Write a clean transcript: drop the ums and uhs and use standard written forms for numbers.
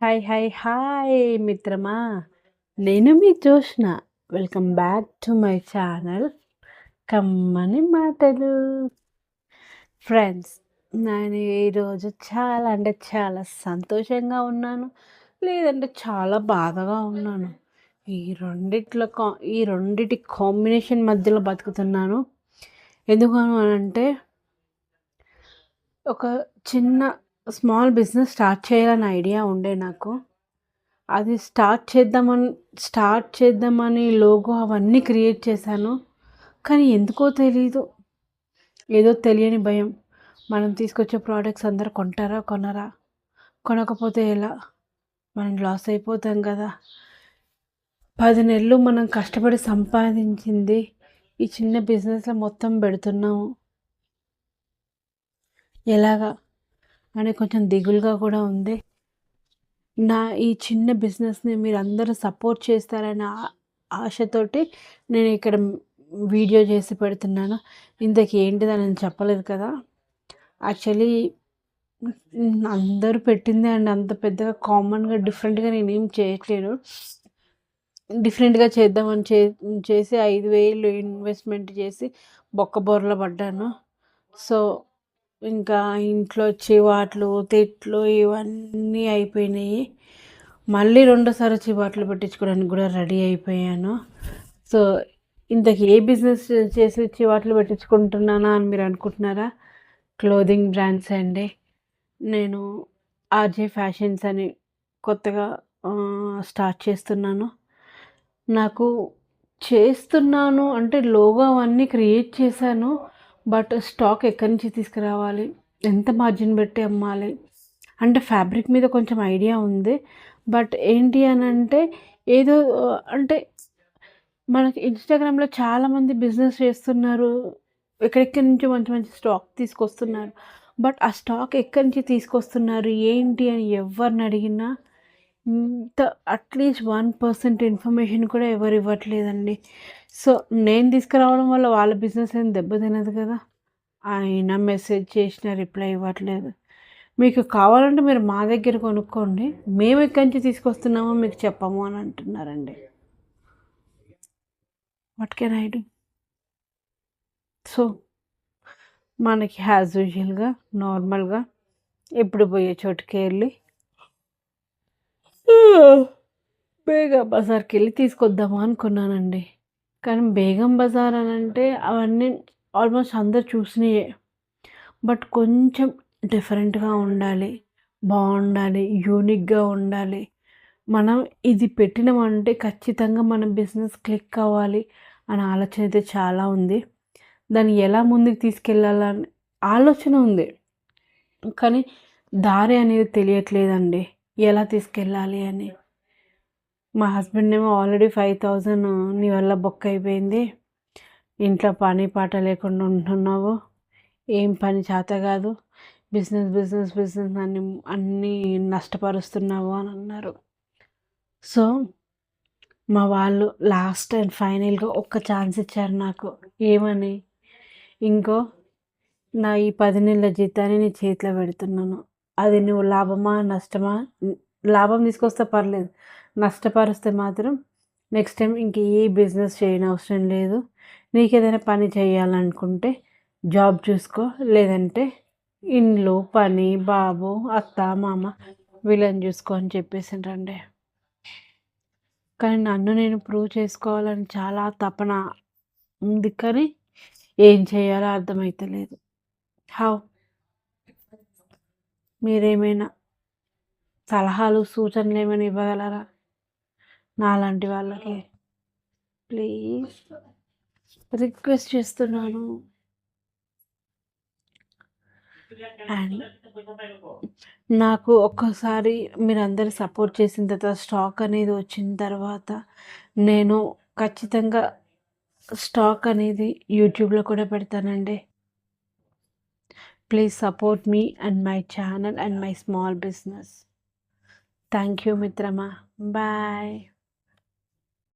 Hi hi hi మిత్రమా! నేను మీ Joshna. Welcome back to my channel కమ్మని మాటలు. ఫ్రెండ్స్, నేను ఈరోజు చాలా అంటే చాలా సంతోషంగా ఉన్నాను. లేదంటే చాలా బాధగా ఉన్నాను. ఈ ఈ రెండిటి కాంబినేషన్ మధ్యలో బతుకుతున్నాను. ఎందుకను అనంటే ఒక చిన్న స్మాల్ బిజినెస్ స్టార్ట్ చేయాలని ఐడియా ఉండే నాకు. అది స్టార్ట్ చేద్దామని లోగో అవన్నీ క్రియేట్ చేశాను. కానీ ఎందుకో తెలీదు. ఏదో తెలియని భయం. మనం తీసుకొచ్చే ప్రోడక్ట్స్ అందరూ కొంటారా? కొనరా? కొనకపోతే ఎలా? మనం లాస్ అయిపోతాం కదా! 10 నెలలు మనం కష్టపడి సంపాదించింది ఈ చిన్న బిజినెస్‌లో మొత్తం పెడుతున్నాము. ఎలాగా? అని కొంచెం దిగులుగా కూడా ఉంది. నా ఈ చిన్న బిజినెస్‌ని మీరందరూ సపోర్ట్ చేస్తారనే ఆశతోటి నేను ఇక్కడ వీడియో చేసి పెడుతున్నాను. ఇంతకీ ఏంటిదని నేను చెప్పలేదు కదా! యాక్చువల్లీ అందరూ పెట్టిందే అండి. అంత పెద్దగా కామన్‌గా డిఫరెంట్‌గా నేనేం చేయట్లేదు. డిఫరెంట్‌గా చేద్దామని చేసి 5,000 ఇన్వెస్ట్‌మెంట్ చేసి బొక్కబోర్ల పడ్డాను. సో, ఇంకా ఇంట్లో చివాట్లు, తిట్లు ఇవన్నీ అయిపోయినాయి. మళ్ళీ రెండోసారి చివాట్లు పెట్టించుకోవడానికి కూడా రెడీ అయిపోయాను. సో, ఇంతకీ ఏ బిజినెస్ చేసి చివాట్లు పెట్టించుకుంటున్నానా అని మీరు అనుకుంటున్నారా? క్లోదింగ్ బ్రాండ్స్ అండి. నేను ఆర్‌జే ఫ్యాషన్స్ అని కొత్తగా స్టార్ట్ చేస్తున్నాను. నాకు చేస్తున్నాను అంటే లోగో అవన్నీ క్రియేట్ చేశాను. బట్ స్టాక్ ఎక్కడి నుంచి తీసుకురావాలి? ఎంత మార్జిన్ పెట్టి అమ్మాలి? అంటే ఫ్యాబ్రిక్ మీద కొంచెం ఐడియా ఉంది. బట్ ఏంటి అనంటే ఏదో అంటే మనకి ఇన్‌స్టాగ్రామ్‌లో చాలామంది బిజినెస్ చేస్తున్నారు. ఎక్కడెక్కడి నుంచో మంచి మంచి స్టాక్ తీసుకొస్తున్నారు. బట్ ఆ స్టాక్ ఎక్కడి నుంచి తీసుకొస్తున్నారు? ఏంటి అని ఎవరిని అడిగినా ఇంత అట్‌లీస్ట్ 1% ఇన్ఫర్మేషన్ కూడా ఎవరు ఇవ్వట్లేదండి. సో, నేను తీసుకురావడం వల్ల వాళ్ళ బిజినెస్ ఏం దెబ్బతినదు కదా! అయినా మెసేజ్ చేసినా రిప్లై ఇవ్వట్లేదు. మీకు కావాలంటే మీరు మా దగ్గర కొనుక్కోండి. మేము ఎక్కడి నుంచి తీసుకొస్తున్నామో మీకు చెప్పము అని అంటున్నారండి. What can I do? So, మనకి యాజ్ యూజువల్‌గా నార్మల్‌గా ఎప్పుడు పోయే చోటుకే వెళ్ళి బేగం బజార్‌కెళ్ళి తీసుకొద్దాము అనుకున్నానండి. కానీ బేగం బజార్ అనంటే అవన్నీ ఆల్మోస్ట్ అందరూ చూసినయే. బట్ కొంచెం డిఫరెంట్‌గా ఉండాలి, బావుండాలి, యూనిక్‌గా ఉండాలి. మనం ఇది పెట్టినామంటే ఖచ్చితంగా మన బిజినెస్ క్లిక్ అవ్వాలి అనే ఆలోచన అయితే చాలా ఉంది. దాన్ని ఎలా ముందుకు తీసుకెళ్ళాలని ఆలోచన ఉంది. కానీ దారి అనేది తెలియట్లేదండి. ఎలా తీసుకెళ్ళాలి అని. మా హస్బెండ్ ఏమో ఆల్రెడీ 5,000 నీ వల్ల బొక్క అయిపోయింది. ఇంట్లో పని పాట లేకుండా ఉంటున్నావు. ఏం పని చేత కాదు. బిజినెస్ బిజినెస్ బిజినెస్ అన్నీ నష్టపరుస్తున్నావు అని అన్నారు. సో, మా వాళ్ళు లాస్ట్ అండ్ ఫైనల్‌గా ఒక్క ఛాన్స్ ఇచ్చారు నాకు. ఏమని? ఇంకో నా ఈ 10 నెలల జీతాన్ని నీ చేతిలో పెడుతున్నాను. అది నువ్వు లాభమా? నష్టమా? లాభం తీసుకొస్తే పర్లేదు. నష్టపరిస్తే మాత్రం నెక్స్ట్ టైం ఇంక ఏ బిజినెస్ చేయనవసరం లేదు. నీకేదైనా పని చేయాలనుకుంటే జాబ్ చూసుకో. లేదంటే ఇండ్లు, పని, బాబు, అత్త, మామ వీళ్ళని చూసుకో అని చెప్పేసిండ్రండి. కానీ నన్ను నేను ప్రూవ్ చేసుకోవాలని చాలా తపన ఉంది. కానీ ఏం చేయాలో అర్థమైతలేదు. హౌ? మీరేమైనా సలహాలు, సూచనలు ఏమైనా ఇవ్వగలరా? నాలాంటి వాళ్ళకి ప్లీజ్ రిక్వెస్ట్ చేస్తున్నాను. అండ్ నాకు ఒక్కసారి మీరందరూ సపోర్ట్ చేసిన తర్వాత స్టాక్ అనేది వచ్చిన తర్వాత నేను ఖచ్చితంగా స్టాక్ అనేది యూట్యూబ్‌లో కూడా పెడతానండి. Please support me and my channel and my small business. Thank you మిత్రమా. బాయ్.